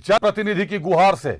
जनप्रतिनिधि की गुहार से।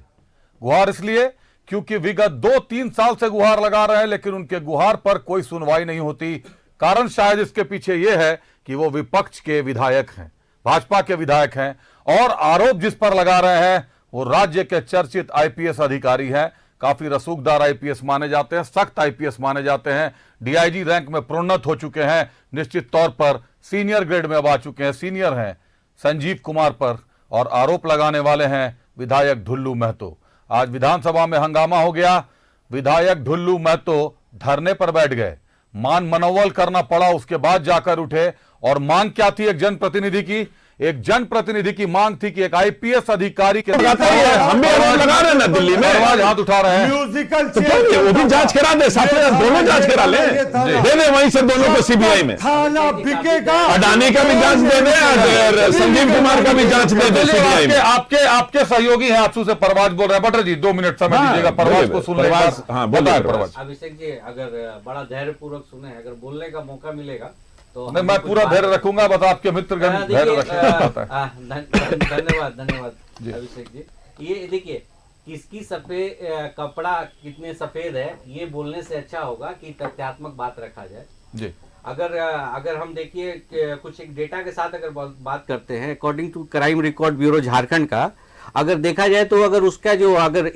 गुहार इसलिए क्योंकि विगत 2-3 साल से गुहार लगा रहे हैं, लेकिन उनके गुहार पर कोई सुनवाई नहीं होती। कारण शायद इसके पीछे यह है कि वो विपक्ष के विधायक हैं, भाजपा के विधायक हैं, और आरोप जिस पर लगा रहे हैं वो राज्य के चर्चित आईपीएस अधिकारी हैं। काफी रसूखदार आईपीएस माने जाते हैं, सख्त आईपीएस माने जाते हैं, डीआईजी रैंक में प्रोन्नत हो चुके हैं, निश्चित तौर पर सीनियर ग्रेड में अब आ चुके हैं, सीनियर हैं संजीव कुमार पर, और आरोप लगाने वाले हैं विधायक ढुल्लू महतो। आज विधानसभा में हंगामा हो गया। विधायक ढुल्लू महतो धरने पर बैठ गए, मान मनोवल करना पड़ा, उसके बाद जाकर उठे। और मांग क्या थी एक जनप्रतिनिधि की? एक जनप्रतिनिधि की मांग थी कि एक आईपीएस अधिकारी के हम भी आरोप लगा रहे हैं ना दिल्ली में, आवाज हाथ उठा रहे हैं, म्यूजिकल तो वो भी जांच करा दे, साथ में दोनों जांच करा ले, दे दे वहीं से दोनों को सीबीआई में। थाना बिकेगा, अडानी का भी जांच दे दे, संजीव कुमार का भी जांच दे दे सीबीआई में। आपके सहयोगी हैं, आपसे परवाज बोल रहे हैं। बटर जी 2 मिनट समय दीजिएगा परवाज को सुनने का। हाँ बोलिए परवाज। अभिषेक जी, अगर बड़ा धैर्य पूर्वक सुने, अगर बोलने का मौका मिलेगा तो नहीं, मैं पूरा धैर्य रखूंगा, बस आपके मित्रगण धैर्य रखेंगे। धन्यवाद अभिषेक जी। ये देखिए, किसकी सफेद कपड़ा कितने सफेद है, ये बोलने से अच्छा होगा कि तथ्यात्मक बात रखा जाए जी। अगर हम देखिए कुछ एक डेटा के साथ अगर बात करते हैं, according to crime record bureau Jharkhand का अगर देखा जाए तो अगर उसका जो अगर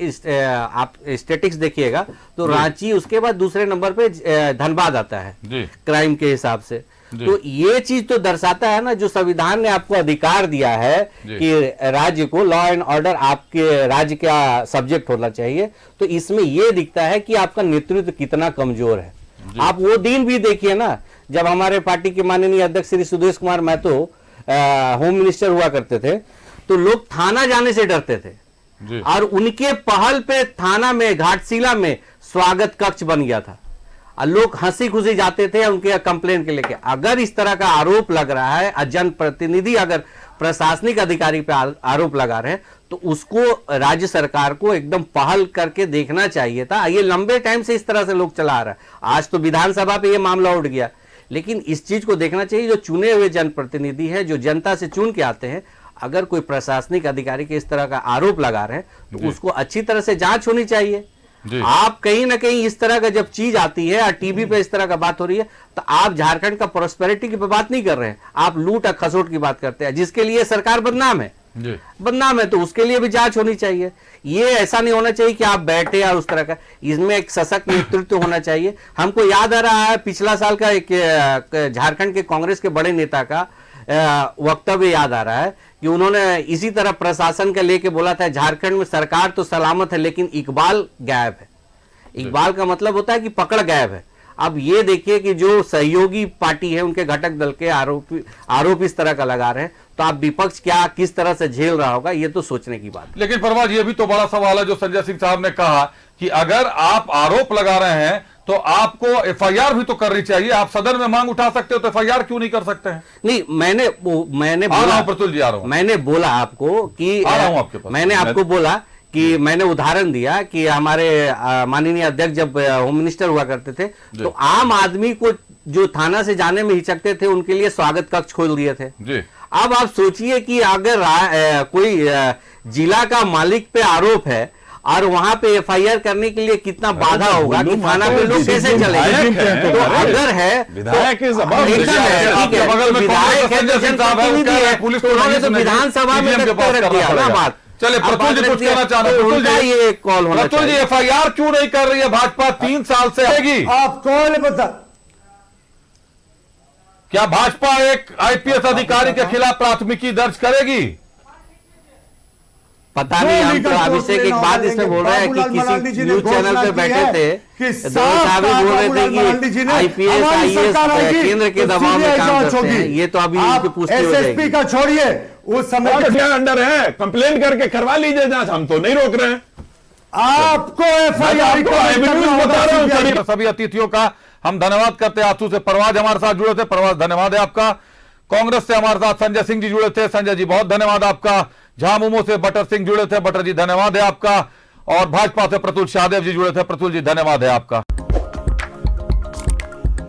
आप स्टेटिक्स देखिएगा तो रांची उसके बाद दूसरे नंबर पे धनबाद आता है क्राइम के हिसाब से। तो ये चीज तो दर्शाता है ना, जो संविधान ने आपको अधिकार दिया है कि राज्य को लॉ एंड ऑर्डर आपके राज्य का सब्जेक्ट होना चाहिए, तो इसमें ये दिखता है कि आपका नेतृत्व कितना कमजोर है। आप वो दिन भी देखिए ना, जब हमारे पार्टी के माननीय अध्यक्ष श्री सुदेश कुमार महतो होम मिनिस्टर हुआ करते थे, तो लोग थाना जाने से डरते थे, और उनके पहल पे थाना में घाटशिला में स्वागत कक्ष बन गया था, और लोग हंसी खुशी जाते थे उनके कंप्लेन के लेके। अगर इस तरह का आरोप लग रहा है, जनप्रतिनिधि अगर प्रशासनिक अधिकारी पे आरोप लगा रहे हैं, तो उसको राज्य सरकार को एकदम पहल करके देखना चाहिए था। ये लंबे टाइम से इस तरह से लोग चला रहा है, आज तो विधानसभा पे ये मामला उठ गया, लेकिन इस चीज को देखना चाहिए। जो चुने हुए जनप्रतिनिधि हैं, जो जनता से चुन के आते हैं, अगर कोई प्रशासनिक अधिकारी के इस तरह का आरोप लगा रहे हैं तो उसको अच्छी तरह से जांच होनी चाहिए। आप कहीं ना कहीं इस तरह का जब चीज आती है और टीवी पे इस तरह का बात हो रही है, तो आप झारखंड का प्रोस्पेरिटी की बात नहीं कर रहे हैं, आप लूट और खसोट की बात करते हैं, जिसके लिए सरकार बदनाम है। बदनाम है तो उसके लिए भी जांच होनी चाहिए। ये ऐसा नहीं होना चाहिए कि आप बैठे और उस तरह का, इसमें एक सशक्त नेतृत्व होना चाहिए। हमको याद आ रहा है पिछला साल का एक झारखंड के कांग्रेस के बड़े नेता का वक्तव्य याद आ रहा है कि उन्होंने इसी तरह प्रशासन का लेके बोला था, झारखंड में सरकार तो सलामत है लेकिन इकबाल गायब है। इकबाल का मतलब होता है कि पकड़ गायब है। अब ये देखिए कि जो सहयोगी पार्टी है, उनके घटक दल के आरोप इस तरह का लगा रहे हैं, तो आप विपक्ष क्या किस तरह से झेल रहा होगा, ये तो सोचने की बात है। लेकिन परवाज, ये भी तो बड़ा सवाल है जो संजय सिंह साहब ने कहा कि अगर आप आरोप लगा रहे हैं तो आपको एफआईआर भी तो करनी चाहिए। आप सदन में मांग उठा सकते हो तो एफआईआर क्यों नहीं कर सकते हैं? नहीं, मैंने बोला, प्रतुल जी आ रहा हूं, मैंने बोला आपको कि आ रहा हूं आपके पास। मैंने आपको बोला कि मैंने उदाहरण दिया कि हमारे माननीय अध्यक्ष जब होम मिनिस्टर हुआ करते थे, तो आम आदमी को जो थाना से जाने में हिचकते थे, उनके लिए स्वागत कक्ष खोल दिए थे। अब आप सोचिए कि अगर कोई जिला का मालिक पे आरोप है और वहां पे एफआईआर करने के लिए कितना बाधा होगा कि थाना पे लोग कैसे चलेंगे। तो अगर है विधायक है, पुलिस तो विधानसभा में रख दिया ना बात। चले प्रतुल जी कुछ कहना चाह रहे हैं, ये कॉल होना प्रतुल जी, एफआईआर क्यों नहीं कर रही है भाजपा? 3 साल से आएगी। आप कौन बता, क्या भाजपा एक आईपीएस अधिकारी के खिलाफ प्राथमिकी दर्ज करेगी? पता नहीं। हम तो अभिषेक एक बात इसमें बोल रहे हैं कि किसी न्यूज चैनल पे बैठे थे, साहब बोल रहे थे कि आईपीएस आईएएस केंद्र के दबाव में काम करते हैं। ये तो अभी इनकी पुष्टि हो जाएगी। एसएसपी का छोड़िए, उस समय अंडर है, कंप्लेन करके करवा लीजिए जांच, हम तो नहीं रोक रहे हैं। आपको एफआईआर बता रहा हूं। सभी अतिथियों का हम धन्यवाद करते हैं। आंसू से परवाज हमारे साथ जुड़े थे, परवाज धन्यवाद है आपका। कांग्रेस से हमारे साथ संजय सिंह जी जुड़े थे, संजय जी बहुत धन्यवाद आपका। झामुमो से बटर सिंह जुड़े थे, बटर जी धन्यवाद है आपका। और भाजपा से प्रतुल शाहदेव जी जुड़े थे, प्रतुल जी धन्यवाद है आपका।